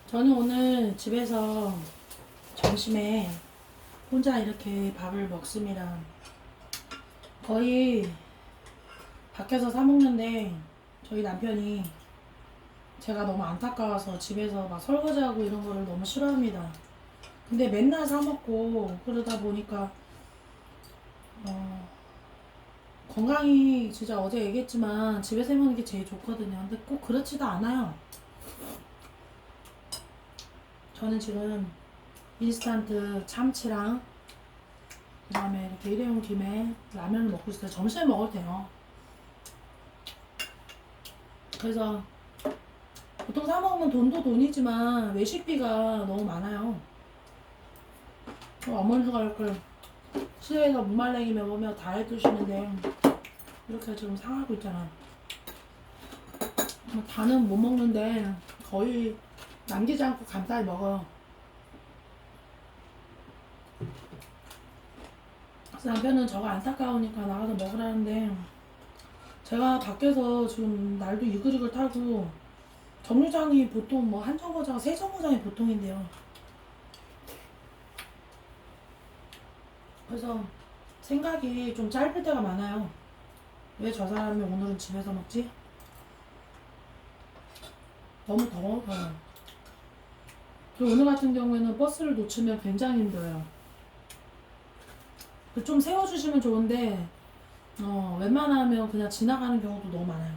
저는 오늘 집에서 점심에 혼자 이렇게 밥을 먹습니다. 거의 밖에서 사 먹는데 저희 남편이 제가 너무 안타까워서 집에서 막 설거지하고 이런 거를 너무 싫어합니다. 근데 맨날 사 먹고 그러다 보니까 어, 건강이 진짜 어제 얘기했지만 집에서 해 먹는 게 제일 좋거든요. 근데 꼭 그렇지도 않아요. 저는 지금 인스턴트 참치랑 그 다음에 이렇게 일회용 김에 라면을 먹고 있어요. 점심에 먹어도 돼요. 그래서 보통 사 먹으면 돈도 돈이지만 외식비가 너무 많아요. 어머니가 이렇게 시내에서 무말랭이 먹으며 다이어트 드시는데 이렇게 지금 상하고 있잖아. 뭐 다는 못 먹는데 거의 남기지 않고 간단히 먹어요. 그래서 남편은 저가 안타까우니까 나가서 먹으라는데 제가 밖에서 지금 날도 이글이글 타고 정류장이 보통 뭐 한 정거장, 세 정거장이 보통인데요. 그래서 생각이 좀 짧을 때가 많아요. 왜 저 사람이 오늘은 집에서 먹지? 너무 더워서요. 그리고 오늘 같은 경우에는 버스를 놓치면 굉장히 힘들어요. 좀 세워주시면 좋은데 웬만하면 그냥 지나가는 경우도 너무 많아요.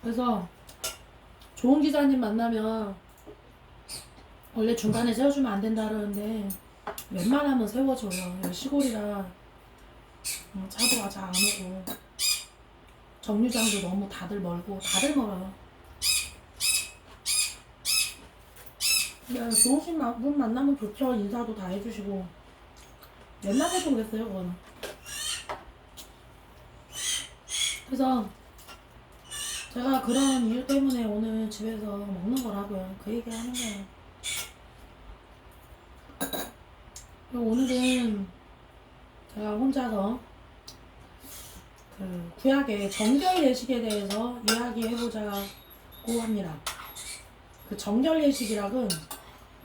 그래서 좋은 기사님 만나면 원래 중간에 세워주면 안 된다 그러는데 웬만하면 세워줘요. 여기 시골이라 차도 잘 안 오고 정류장도 너무 다들 멀고 다들 멀어요. 좋으신 분 만나면 좋죠. 인사도 다 해주시고 옛날에도 그랬어요 그거는. 그래서 제가 그런 이유 때문에 오늘 집에서 먹는 거라고요. 그 얘기 하는 거예요. 그리고 오늘은 제가 혼자서 그 구약의 정결 예식에 대해서 이야기해보자고 합니다. 그 정결 예식이락은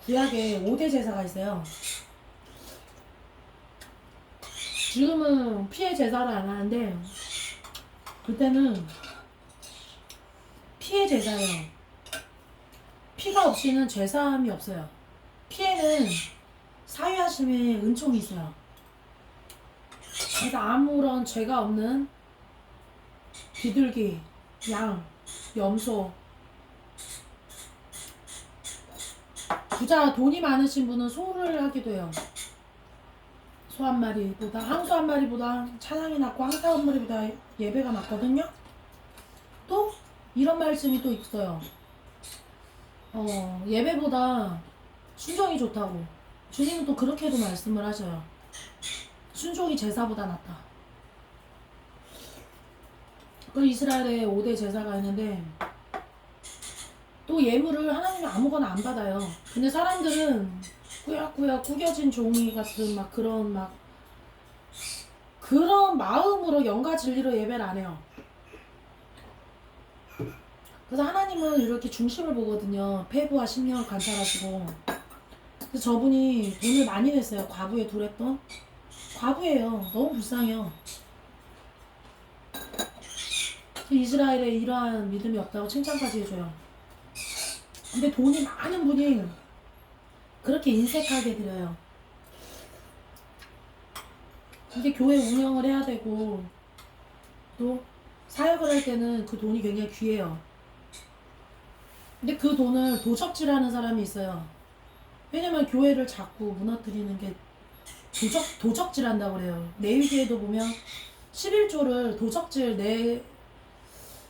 구약에 5대 제사가 있어요. 지금은 피해 제사를 안 하는데 그때는 피해 제사예요. 피가 없이는 죄사함이 없어요. 피해는 사유하심의 은총이 있어요. 그래서 아무런 죄가 없는 비둘기, 양, 염소, 부자 돈이 많으신 분은 소를 하기도 해요. 소 한 마리보다 항소 한 마리보다 찬양이 낮고 항사 한 마리보다 예배가 낮거든요. 또 이런 말씀이 또 있어요. 예배보다 순종이 좋다고. 주님은 또 그렇게도 말씀을 하셔요. 순종이 제사보다 낫다. 그 이스라엘에 5대 제사가 있는데 또 예물을 하나님이 아무거나 안 받아요. 근데 사람들은 꾸역꾸역 구겨진 종이 같은 막 그런 마음으로 영과 진리로 예배를 안 해요. 그래서 하나님은 이렇게 중심을 보거든요. 폐부와 심령을 관찰하시고. 그래서 저분이 돈을 많이 냈어요. 과부에 둘했던 과부예요. 너무 불쌍해요. 이스라엘에 이러한 믿음이 없다고 칭찬까지 해줘요. 근데 돈이 많은 분이 그렇게 인색하게 드려요. 이제 교회 운영을 해야 되고 또 사역을 할 때는 그 돈이 굉장히 귀해요. 근데 그 돈을 도적질하는 사람이 있어요. 왜냐면 교회를 자꾸 무너뜨리는 게 도적질한다고 그래요. 레위기에도 보면 11조를 내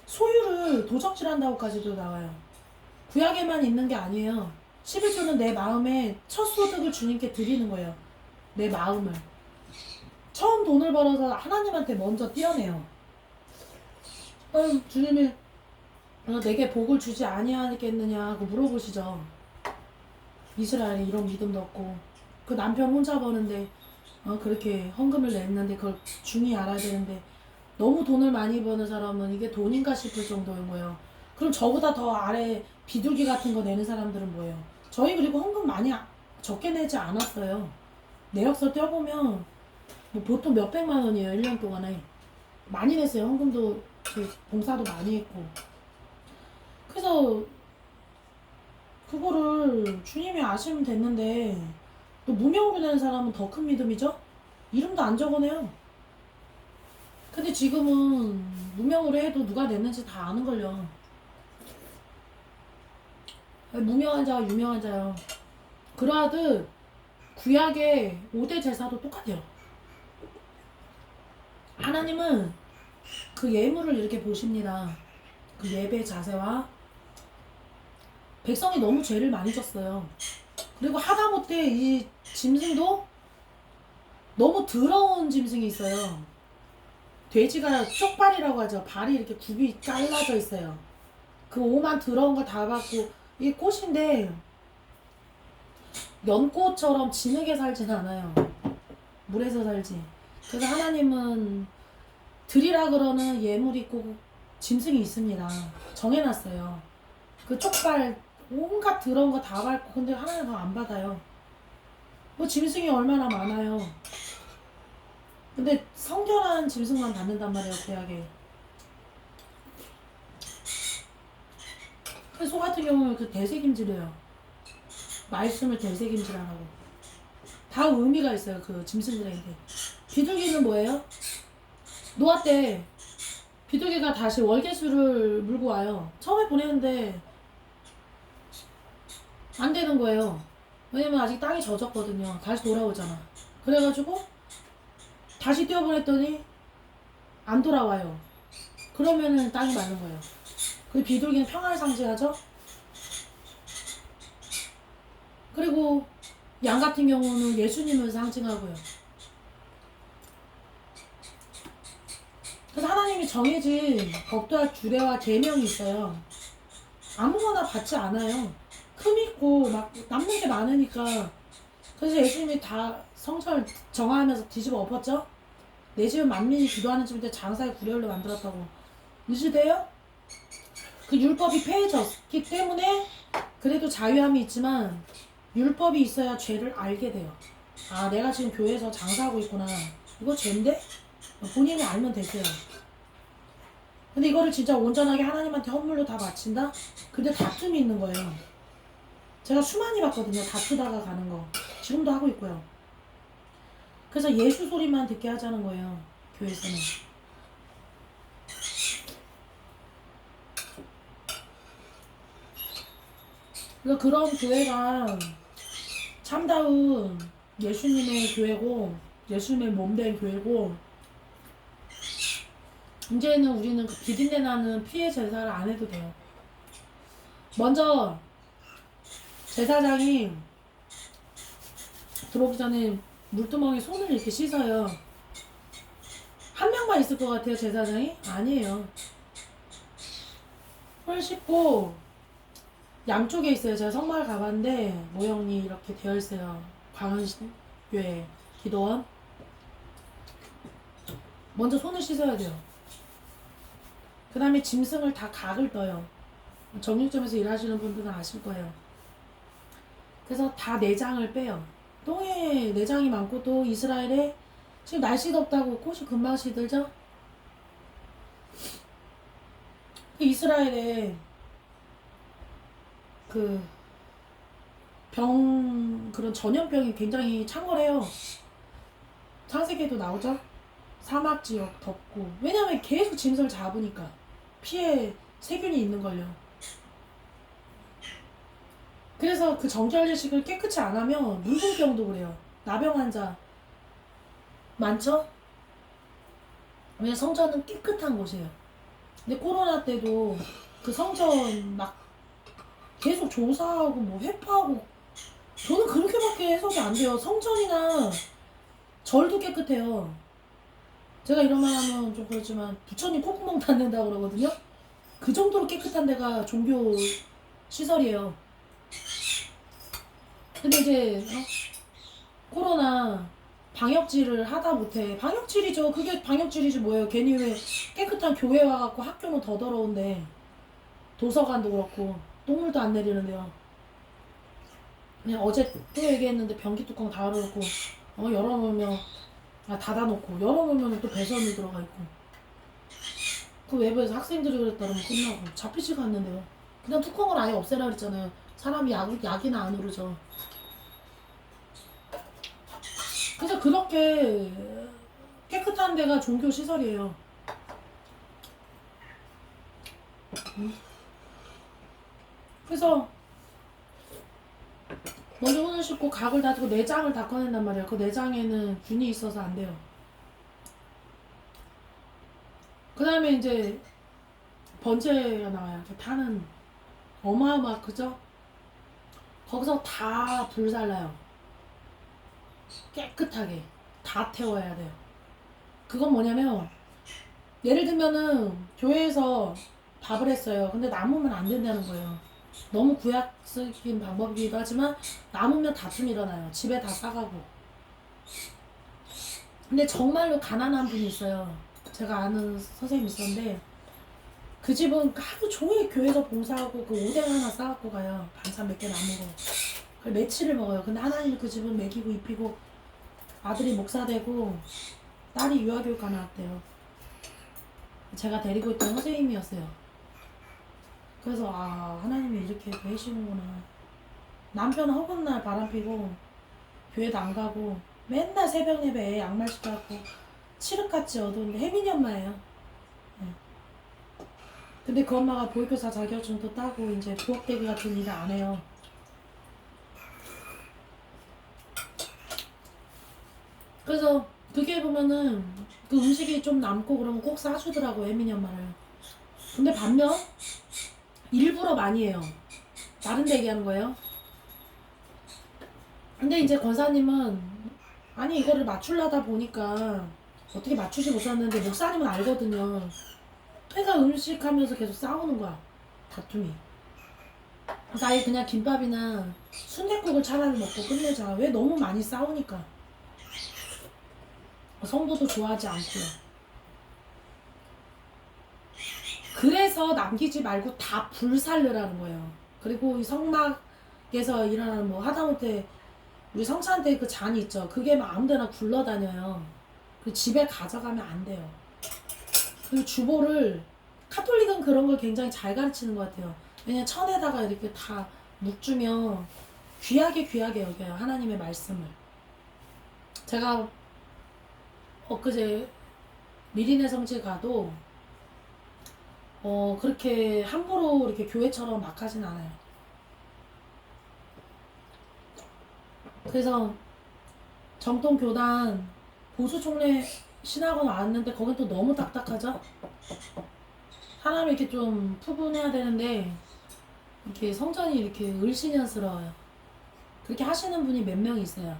소유를 도적질한다고까지도 나와요. 구약에만 있는 게 아니에요. 11조는 내 마음에 첫 소득을 주님께 드리는 거예요. 내 마음을. 처음 돈을 벌어서 하나님한테 먼저 띄어내요. 주님이 내게 복을 주지 아니하겠느냐고 물어보시죠. 이스라엘이 이런 믿음도 없고 그 남편 혼자 버는데 그렇게 헌금을 냈는데 그걸 중히 알아야 되는데 너무 돈을 많이 버는 사람은 이게 돈인가 싶을 정도인 거예요. 그럼 저보다 더 아래 비둘기 같은 거 내는 사람들은 뭐예요? 저희 그리고 헌금 많이 적게 내지 않았어요. 내역서 떼어보면 뭐 보통 몇백만 원이에요. 1년 동안에. 많이 냈어요. 헌금도 봉사도 많이 했고. 그래서 그거를 주님이 아시면 됐는데 또 무명으로 내는 사람은 더 큰 믿음이죠? 이름도 안 적어내요. 근데 지금은 무명으로 해도 누가 냈는지 다 아는걸요. 무명한 자와 유명한 자요. 그러하듯 구약의 5대 제사도 똑같아요. 하나님은 그 예물을 이렇게 보십니다. 그 예배 자세와 백성이 너무 죄를 많이 졌어요. 그리고 하다못해 이 짐승도 너무 더러운 짐승이 있어요. 돼지가 쪽발이라고 하죠. 발이 이렇게 굽이 잘라져 있어요. 그 오만 더러운 거 다 받고 이게 꽃인데 연꽃처럼 진하게 살진 않아요. 물에서 살지. 그래서 하나님은 드리라 그러는 예물이 있고 짐승이 있습니다. 정해놨어요. 그 쪽발 온갖 더러운 거 다 밟고 근데 하나님 안 받아요. 뭐 짐승이 얼마나 많아요. 근데 성결한 짐승만 받는단 말이에요. 구약에. 소 같은 경우는 그 대세김질이에요. 말씀을 대세김질하라고. 다 의미가 있어요. 그 짐승들에게. 비둘기는 뭐예요? 노아 때 비둘기가 다시 월계수를 물고 와요. 처음에 보내는데 안 되는 거예요. 왜냐면 아직 땅이 젖었거든요. 다시 돌아오잖아. 그래가지고 다시 띄워보냈더니 안 돌아와요. 그러면은 땅이 마른 거예요. 그 비둘기는 평화를 상징하죠. 그리고 양 같은 경우는 예수님을 상징하고요. 그래서 하나님이 정해진 법도와 규례와 계명이 있어요. 아무거나 받지 않아요. 흠 있고 막 남는 게 많으니까. 그래서 예수님이 다 성전을 정화하면서 뒤집어 엎었죠. 내 집은 만민이 기도하는 집인데 장사의 구례로 만들었다고. 무시돼요? 그 율법이 폐해졌기 때문에 그래도 자유함이 있지만 율법이 있어야 죄를 알게 돼요. 아, 내가 지금 교회에서 장사하고 있구나. 이거 죄인데? 본인이 알면 되세요. 근데 이거를 진짜 온전하게 하나님한테 헌물로 다 바친다? 근데 다툼이 있는 거예요. 제가 수많이 봤거든요. 다투다가 가는 거. 지금도 하고 있고요. 그래서 예수 소리만 듣게 하자는 거예요. 교회에서는. 그래서 그런 교회가 참다운 예수님의 교회고 예수님의 몸된 교회고 이제는 우리는 그 비린내 나는 피해 제사를 안 해도 돼요. 먼저 제사장이 들어오기 전에 물두멍에 손을 이렇게 씻어요. 한 명만 있을 것 같아요, 제사장이? 아니에요. 손을 씻고 양쪽에 있어요. 제가 성마을 가봤는데 모형이 이렇게 되어 있어요. 광안교회 기도원. 먼저 손을 씻어야 돼요. 그 다음에 짐승을 다 각을 떠요. 정육점에서 일하시는 분들은 아실 거예요. 그래서 다 내장을 빼요. 똥에 내장이 많고 또 이스라엘에 지금 날씨 덥다고 꽃이 금방 시들죠? 이스라엘에 그 그런 전염병이 굉장히 창궐해요. 창세기에도 나오죠? 사막 지역 덥고. 왜냐면 계속 짐승을 잡으니까. 피해 세균이 있는걸요. 그래서 그 정결례식을 깨끗이 안 하면 문둥병도 그래요. 나병 환자 많죠? 왜냐면 성전은 깨끗한 곳이에요. 근데 코로나 때도 그 성전 막 계속 조사하고 뭐 회파하고 저는 그렇게밖에 해석이 안 돼요. 성전이나 절도 깨끗해요. 제가 이런 말 하면 좀 그렇지만 부처님 콧구멍 닫는다고 그러거든요. 그 정도로 깨끗한 데가 종교 시설이에요. 근데 이제 코로나 방역질을 하다 못해. 방역질이죠. 그게 방역질이지 뭐예요. 괜히 왜 깨끗한 교회 와갖고 학교는 더 더러운데 도서관도 그렇고 똥물도 안 내리는데요. 그냥 어제 또 얘기했는데 변기 뚜껑 다 열어놓고 열어놓으면 닫아놓고 열어놓으면 또 배선이 들어가 있고 그 외부에서 학생들이 그랬다 그러면 끝나고 잡히지가 않는데요. 그냥 뚜껑을 아예 없애라 그랬잖아요. 사람이 약이나 안 오르죠. 그래서 그렇게 깨끗한 데가 종교 시설이에요. 그래서 먼저 손을 씻고 각을 다지고 내장을 다 꺼낸단 말이에요. 그 내장에는 균이 있어서 안 돼요. 그 다음에 이제 번제가 나와요. 타는 어마어마 그죠? 거기서 다 불살라요. 깨끗하게 다 태워야 돼요. 그건 뭐냐면 예를 들면은 교회에서 밥을 했어요. 근데 남으면 안 된다는 거예요. 너무 구약적인 방법이기도 하지만 남으면 다툼이 일어나요. 집에 다 싸가고. 근데 정말로 가난한 분이 있어요. 제가 아는 선생님이 있었는데 그 집은 하루 종일 교회에서 봉사하고 그 오뎅 하나 싸갖고 가요. 반찬 몇 개 남은 거. 그걸 며칠을 먹어요. 근데 하나님 그 집은 먹이고 입히고 아들이 목사 되고 딸이 유아교육과 나왔대요. 제가 데리고 있던 선생님이었어요. 그래서 하나님이 이렇게 계시는구나. 남편은 허구날 바람피고 교회도 안 가고 맨날 새벽 예배에 양말 신고 칠흑같이 어두운데 혜민이 엄마예요. 네. 근데 그 엄마가 보육교사 자격증도 따고 이제 부엌대기 같은 일을 안 해요. 그래서 그게 보면은 그 음식이 좀 남고 그러면 꼭 싸주더라고 혜민이 엄마를. 근데 반면 일부러 많이 해요. 다른 데 얘기하는 거예요. 근데 이제 권사님은 아니 이거를 맞추려다 보니까 어떻게 맞추지 못했는데 목사님은 알거든요. 그러니까 음식하면서 계속 싸우는 거야. 다툼이. 그래서 아예 그냥 김밥이나 순댓국을 차라리 먹고 끝내자. 왜 너무 많이 싸우니까. 성도도 좋아하지 않고요. 그래서 남기지 말고 다 불살르라는 거예요. 그리고 이 성막에서 일어나는 뭐 하다못해 우리 성찬 때 그 잔이 있죠. 그게 막 아무데나 굴러다녀요. 그 집에 가져가면 안 돼요. 그 주보를 카톨릭은 그런 걸 굉장히 잘 가르치는 것 같아요. 왜냐면 천에다가 이렇게 다 묵주면 귀하게 여겨요. 하나님의 말씀을. 제가 엊그제 미리네 성지 가도 그렇게 함부로 이렇게 교회처럼 막 하진 않아요. 그래서 정통교단 보수총회 신학원 왔는데 거긴 또 너무 딱딱하죠? 사람이 이렇게 좀 푸근해야 되는데 이렇게 성전이 이렇게 을씨년스러워요. 그렇게 하시는 분이 몇 명 있어요.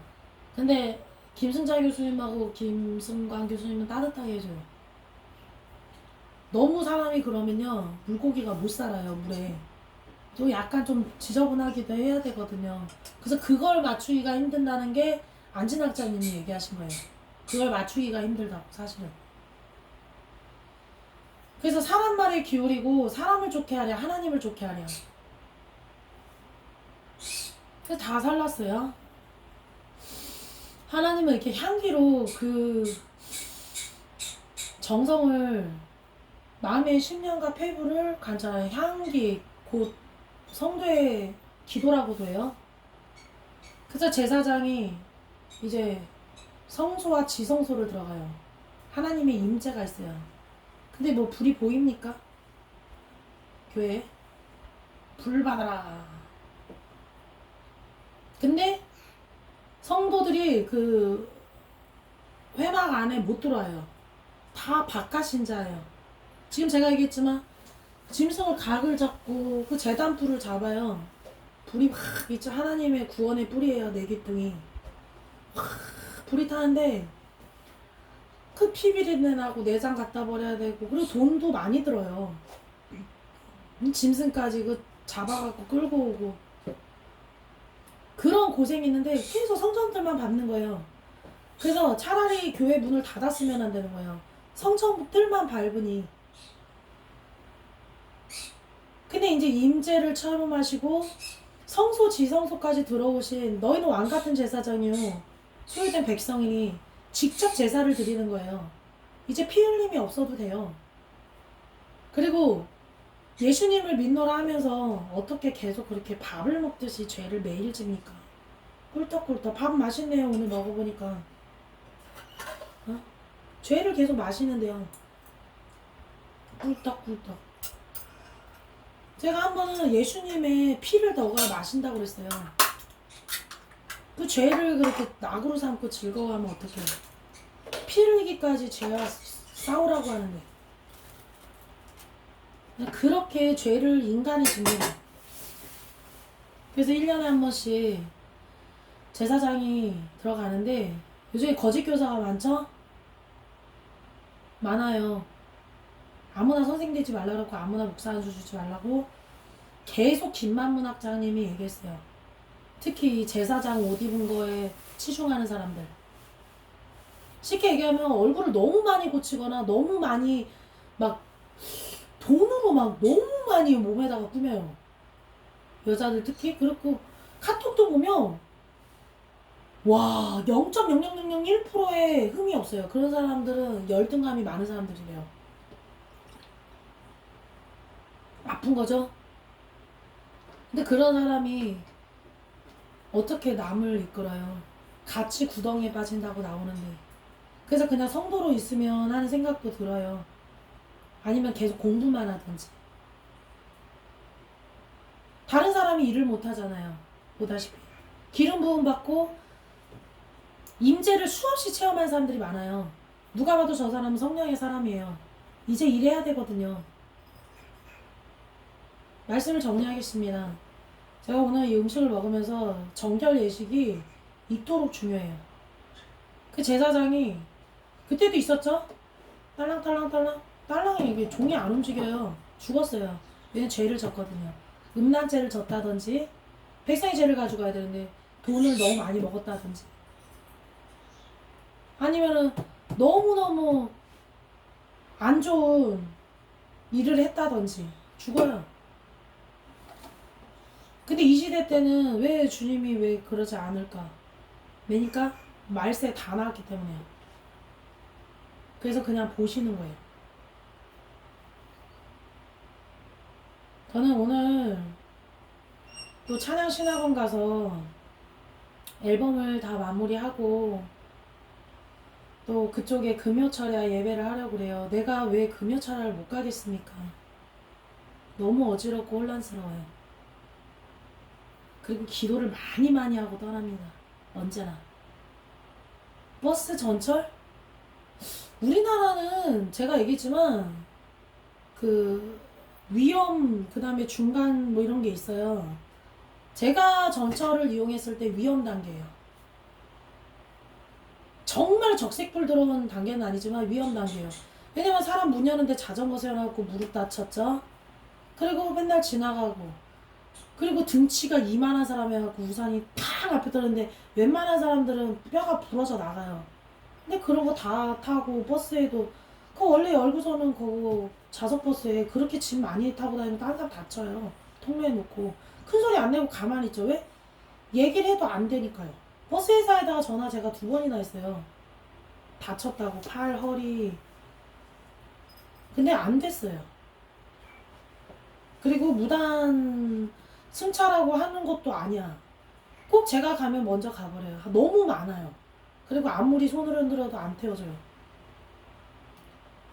근데 김승자 교수님하고 김승관 교수님은 따뜻하게 해줘요. 너무 사람이 그러면요 물고기가 못 살아요. 물에 또 약간 좀 지저분하기도 해야 되거든요. 그래서 그걸 맞추기가 힘든다는 게 안진학자님이 얘기하신 거예요. 그걸 맞추기가 힘들다고 사실은. 그래서 사람 말에 기울이고 사람을 좋게 하랴 하나님을 좋게 하랴. 그래서 다 살랐어요. 하나님은 이렇게 향기로 그 정성을 마음의 심령과 폐부를 간절한 향기 곧 성도의 기도라고도 해요. 그래서 제사장이 이제 성소와 지성소를 들어가요. 하나님의 임재가 있어요. 근데 뭐 불이 보입니까? 교회에? 불 받아라. 근데 성도들이 그 회막 안에 못 들어와요. 다 바깥 신자예요. 지금 제가 얘기했지만 짐승을 각을 잡고 그 제단불을 잡아요. 불이 막 있죠. 하나님의 구원의 뿌리예요. 내기둥이 불이 타는데 그 피비린내 나고 내장 갖다 버려야 되고 그리고 돈도 많이 들어요. 짐승까지 그 잡아갖고 끌고 오고 그런 고생이 있는데 계속 성전들만 밟는 거예요. 그래서 차라리 교회 문을 닫았으면 안 되는 거예요. 성전들만 밟으니. 근데 이제 임재를 체험하시고 성소 지성소까지 들어오신 너희는 왕같은 제사장이요 소유된 백성이니 직접 제사를 드리는 거예요. 이제 피 흘림이 없어도 돼요. 그리고 예수님을 믿노라 하면서 어떻게 계속 그렇게 밥을 먹듯이 죄를 매일 집니까? 꿀떡꿀떡 밥 맛있네요. 오늘 먹어보니까 어? 죄를 계속 마시는데요. 꿀떡꿀떡. 제가 한 번은 예수님의 피를 너가 마신다고 그랬어요. 그 죄를 그렇게 낙으로 삼고 즐거워하면 어떡해요? 피 흘리기까지 죄와 싸우라고 하는데 그렇게 죄를 인간이 짓는 거예요. 그래서 1년에 한 번씩 제사장이 들어가는데 요즘에 거짓 교사가 많죠? 많아요. 아무나 선생 되지 말라고 아무나 목사 안수 주지 말라고 계속 김만문 학장님이 얘기했어요. 특히 이 제사장 옷 입은 거에 치중하는 사람들. 쉽게 얘기하면 얼굴을 너무 많이 고치거나 너무 많이 막 돈으로 막 너무 많이 몸에다가 꾸며요. 여자들 특히. 그렇고 카톡도 보면 와 0.0001%의 흠이 없어요. 그런 사람들은 열등감이 많은 사람들이래요. 아픈 거죠. 근데 그런 사람이 어떻게 남을 이끌어요? 같이 구덩이에 빠진다고 나오는데. 그래서 그냥 성도로 있으면 하는 생각도 들어요. 아니면 계속 공부만 하든지. 다른 사람이 일을 못 하잖아요. 보다시피 기름 부음 받고 임재를 수없이 체험한 사람들이 많아요. 누가 봐도 저 사람은 성령의 사람이에요. 이제 일해야 되거든요. 말씀을 정리하겠습니다. 제가 오늘 이 음식을 먹으면서 정결 예식이 이토록 중요해요. 그 제사장이 그때도 있었죠? 딸랑딸랑딸랑 딸랑이 이게 종이 안 움직여요. 죽었어요. 얘는 죄를 졌거든요. 음란죄를 졌다든지 백성의 죄를 가져가야 되는데 돈을 너무 많이 먹었다든지 아니면은 너무너무 안 좋은 일을 했다든지 죽어요. 근데 이 시대 때는 왜 주님이 왜 그러지 않을까? 왜니까 말세 다 나왔기 때문에요. 그래서 그냥 보시는 거예요. 저는 오늘 또 찬양신학원 가서 앨범을 다 마무리하고 또 그쪽에 금요철야 예배를 하려고 그래요. 내가 왜 금요철야를 못 가겠습니까? 너무 어지럽고 혼란스러워요. 그리고 기도를 많이 하고 떠납니다. 언제나. 버스 전철? 우리나라는 제가 얘기했지만 그 위험 그 다음에 중간 뭐 이런 게 있어요. 제가 전철을 이용했을 때 위험 단계예요. 정말 적색불 들어온 단계는 아니지만 위험 단계예요. 왜냐면 사람 문 여는데 자전거 세워놓고 무릎 다쳤죠. 그리고 맨날 지나가고 그리고 등치가 이만한 사람이 해갖고 우산이 탁 앞에 떨어졌는데 웬만한 사람들은 뼈가 부러져 나가요. 근데 그런 거 다 타고 버스에도 그 원래 열고서는 그 좌석버스에 그렇게 짐 많이 타고 다니면 다른 사람 다쳐요. 통로에 놓고 큰 소리 안 내고 가만히 있죠. 왜? 얘기를 해도 안 되니까요. 버스 회사에다가 전화 제가 2번이나 했어요. 다쳤다고 팔, 허리. 근데 안 됐어요. 그리고 무단 승차라고 하는 것도 아니야. 꼭 제가 가면 먼저 가버려요. 너무 많아요. 그리고 아무리 손을 흔들어도 안 태워져요.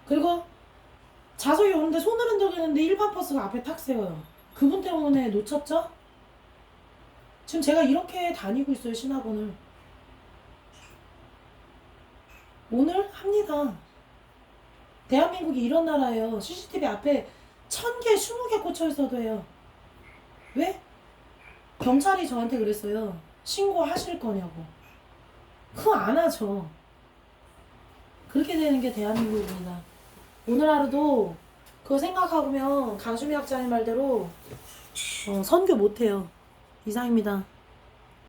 그리고 좌석이 오는데 손을 흔들겠는데 일반 버스가 앞에 탁 세워요. 그분 때문에 놓쳤죠? 지금 제가 이렇게 다니고 있어요. 신학원을. 오늘 합니다. 대한민국이 이런 나라예요. CCTV 앞에 1000개, 20개 꽂혀 있어도 해요. 왜? 경찰이 저한테 그랬어요. 신고하실 거냐고. 그거 안 하죠. 그렇게 되는 게 대한민국입니다. 오늘 하루도 그거 생각하면 강수미 학장님 말대로 선교 못해요. 이상입니다.